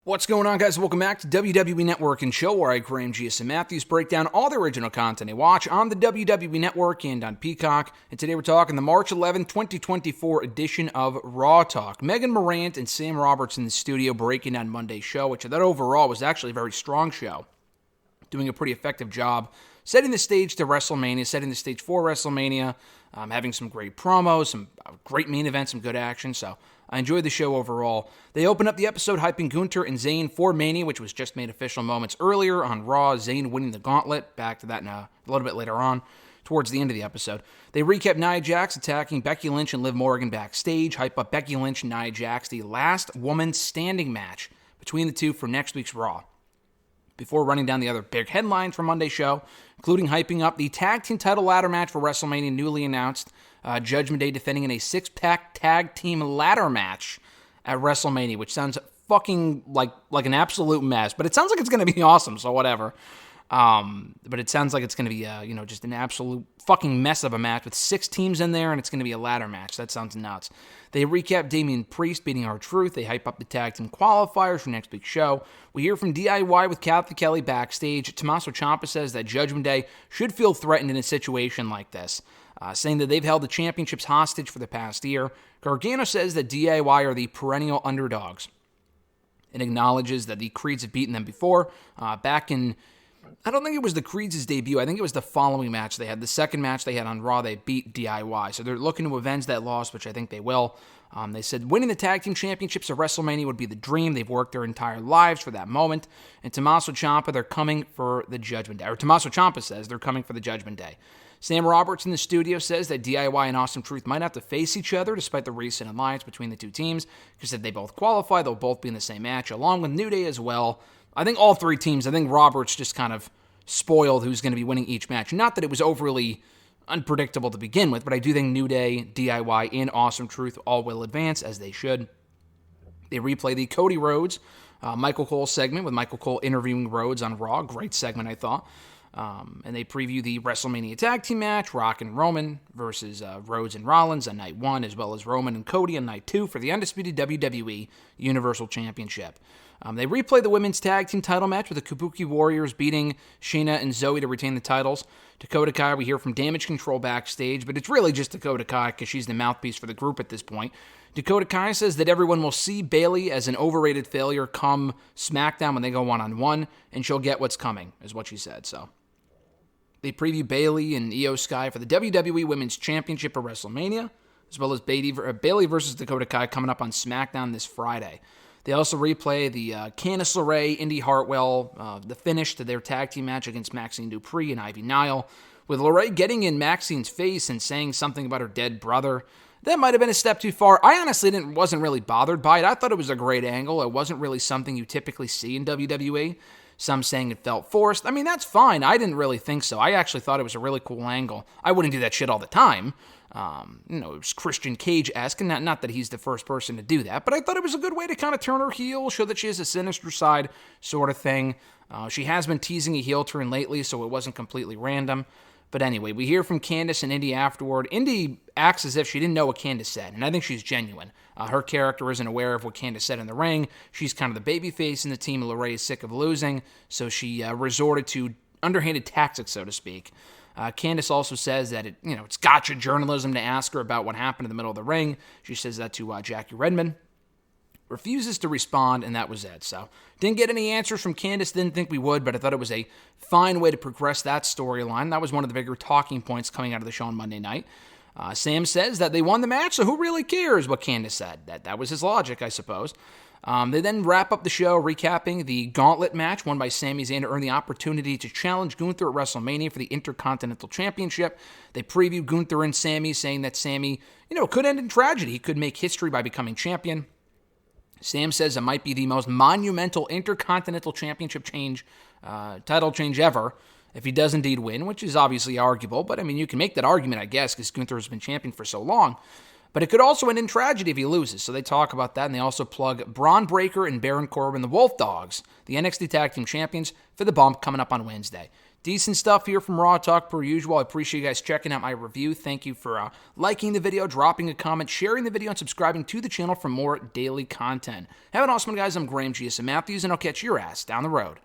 What's going on, guys? Welcome back to WWE Network and Show, where I, Graham G.S. and Matthews, break down all the original content I watch on the WWE Network and on Peacock. And today we're talking the March 11, 2024 edition of Raw Talk. Megan Morant and Sam Roberts in the studio breaking down Monday's show, which I thought overall was actually a very strong show. Doing a pretty effective job setting the stage to WrestleMania, setting the stage for WrestleMania, having some great promos, some great main events, some good action. So I enjoyed the show overall. They opened up the episode hyping Gunther and Zayn for Mania, which was just made official moments earlier on Raw. Zayn winning the gauntlet. Back to that a little bit later on, towards the end of the episode. They recap Nia Jax attacking Becky Lynch and Liv Morgan backstage. Hype up Becky Lynch and Nia Jax, the last woman standing match between the two for next week's Raw. Before running down the other big headlines from Monday's show, including hyping up the tag team title ladder match for WrestleMania newly announced, Judgment Day defending in a six-pack tag team ladder match at WrestleMania, which sounds fucking like an absolute mess, but it sounds like it's going to be awesome, so whatever. But it sounds like it's going to be, just an absolute fucking mess of a match with 6 teams in there, and it's going to be a ladder match. That sounds nuts. They recap Damian Priest beating R-Truth. They hype up the tag team qualifiers for next week's show. We hear from DIY with Kathy Kelly backstage. Tommaso Ciampa says that Judgment Day should feel threatened in a situation like this, saying that they've held the championships hostage for the past year. Gargano says that DIY are the perennial underdogs and acknowledges that the Creeds have beaten them before. Back in, I don't think it was the Creeds' debut. I think it was the following match they had. The second match they had on Raw, they beat DIY. So they're looking to avenge that loss, which I think they will. They said winning the tag team championships at WrestleMania would be the dream. They've worked their entire lives for that moment. And Tommaso Ciampa, they're coming for the Judgment Day. Or Tommaso Ciampa says they're coming for the Judgment Day. Sam Roberts in the studio says that DIY and Awesome Truth might have to face each other despite the recent alliance between the two teams, because if they both qualify, they'll both be in the same match, along with New Day as well. I think all 3 teams, I think Roberts just kind of spoiled who's going to be winning each match. Not that it was overly unpredictable to begin with, but I do think New Day, DIY, and Awesome Truth all will advance, as they should. They replay the Cody Rhodes, Michael Cole segment with Michael Cole interviewing Rhodes on Raw. Great segment, I thought. And they preview the WrestleMania tag team match, Rock and Roman versus Rhodes and Rollins on night 1, as well as Roman and Cody on night 2 for the undisputed WWE Universal Championship. They replay the women's tag team title match with the Kabuki Warriors beating Shayna and Zoe to retain the titles. Dakota Kai, we hear from Damage Control backstage, but it's really just Dakota Kai because she's the mouthpiece for the group at this point. Dakota Kai says that everyone will see Bayley as an overrated failure come SmackDown when they go one-on-one, and she'll get what's coming, is what she said. So they preview Bayley and Io Sky for the WWE Women's Championship at WrestleMania, as well as Bayley versus Dakota Kai coming up on SmackDown this Friday. They also replay the Candice LeRae, Indy Hartwell, the finish to their tag team match against Maxine Dupree and Ivy Nile, with LeRae getting in Maxine's face and saying something about her dead brother. That might have been a step too far. I honestly wasn't really bothered by it. I thought it was a great angle. It wasn't really something you typically see in WWE. Some saying it felt forced. I mean, that's fine. I didn't really think so. I actually thought it was a really cool angle. I wouldn't do that shit all the time. It was Christian Cage-esque, and not that he's the first person to do that, but I thought it was a good way to kind of turn her heel, show that she has a sinister side sort of thing. She has been teasing a heel turn lately, so it wasn't completely random. But anyway, we hear from Candice and Indy afterward. Indy acts as if she didn't know what Candice said, and I think she's genuine. Her character isn't aware of what Candice said in the ring. She's kind of the babyface in the team. LeRae is sick of losing, so she resorted to underhanded tactics, so to speak. Candice also says that it's gotcha journalism to ask her about what happened in the middle of the ring. She says that to Jackie Redmond. Refuses to respond, and that was it. So, didn't get any answers from Candice, didn't think we would, but I thought it was a fine way to progress that storyline. That was one of the bigger talking points coming out of the show on Monday night. Sam says that they won the match, so who really cares what Candice said? That was his logic, I suppose. They then wrap up the show recapping the gauntlet match won by Sami Zayn to earn the opportunity to challenge Gunther at WrestleMania for the Intercontinental Championship. They preview Gunther and Sami, saying that Sami, could end in tragedy. He could make history by becoming champion. Sam says it might be the most monumental Intercontinental Championship title change ever if he does indeed win, which is obviously arguable. But, you can make that argument, I guess, because Gunther has been champion for so long. But it could also end in tragedy if he loses. So they talk about that, and they also plug Braun Breaker and Baron Corbin, the Wolf Dogs, the NXT Tag Team Champions, for the bump coming up on Wednesday. Decent stuff here from Raw Talk per usual. I appreciate you guys checking out my review. Thank you for liking the video, dropping a comment, sharing the video, and subscribing to the channel for more daily content. Have an awesome one, guys. I'm Graham GSM Matthews, and I'll catch your ass down the road.